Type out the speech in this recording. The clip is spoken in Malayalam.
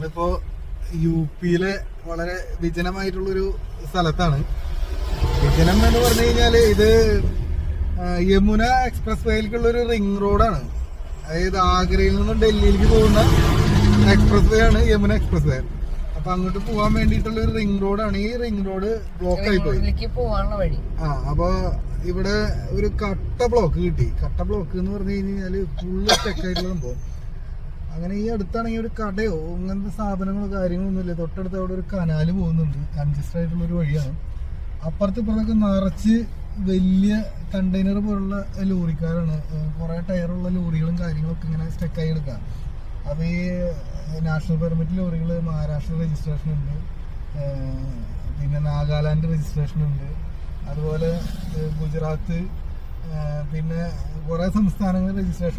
നമ്മളിപ്പോ UP-യിലെ വളരെ വിജനമായിട്ടുള്ളൊരു സ്ഥലത്താണ്. വിജനം എന്ന് പറഞ്ഞു കഴിഞ്ഞാല് ഇത് യമുന എക്സ്പ്രസ് വേയിലേക്കുള്ള ഒരു റിംഗ് റോഡാണ്. അതായത് ആഗ്രയിൽ നിന്നും ഡൽഹിയിലേക്ക് പോകുന്ന എക്സ്പ്രസ് വേ ആണ് യമുന എക്സ്പ്രസ് വേ. അപ്പൊ അങ്ങോട്ട് പോകാൻ വേണ്ടിയിട്ടുള്ള ഒരു റിംഗ് റോഡാണ്. ഈ റിംഗ് റോഡ് ബ്ലോക്ക് ആയി പോയി. അപ്പൊ ഇവിടെ ഒരു കട്ട ബ്ലോക്ക് കിട്ടി. കട്ട ബ്ലോക്ക് എന്ന് പറഞ്ഞു കഴിഞ്ഞാല് ഫുള്ള് സ്റ്റെക്കായിട്ടുള്ള സംഭവം. അങ്ങനെ ഈ അടുത്താണെങ്കിൽ ഒരു കടയോ അങ്ങനത്തെ സ്ഥാപനങ്ങളോ കാര്യങ്ങളൊന്നും ഇല്ല. തൊട്ടടുത്ത് അവിടെ ഒരു കനാല് പോകുന്നുണ്ട്. കൺജസ്റ്റഡ് ആയിട്ടുള്ള ഒരു വഴിയാണ്. അപ്പുറത്ത് ഇപ്പുറത്തൊക്കെ നിറച്ച് വലിയ കണ്ടെയ്നർ പോലുള്ള ലോറിക്കാരാണ്. കുറെ ടയറുള്ള ലോറികളും കാര്യങ്ങളൊക്കെ ഇങ്ങനെ സ്റ്റെക്കായി എടുക്കാം. അപ്പൊ ഈ നാഷണൽ പെർമിറ്റ് ലോറികൾ മഹാരാഷ്ട്ര രജിസ്ട്രേഷൻ ഉണ്ട്, പിന്നെ നാഗാലാൻഡ് രജിസ്ട്രേഷൻ ഉണ്ട്, അതുപോലെ ഗുജറാത്ത്, പിന്നെ കുറെ സംസ്ഥാനങ്ങൾ രജിസ്ട്രേഷൻ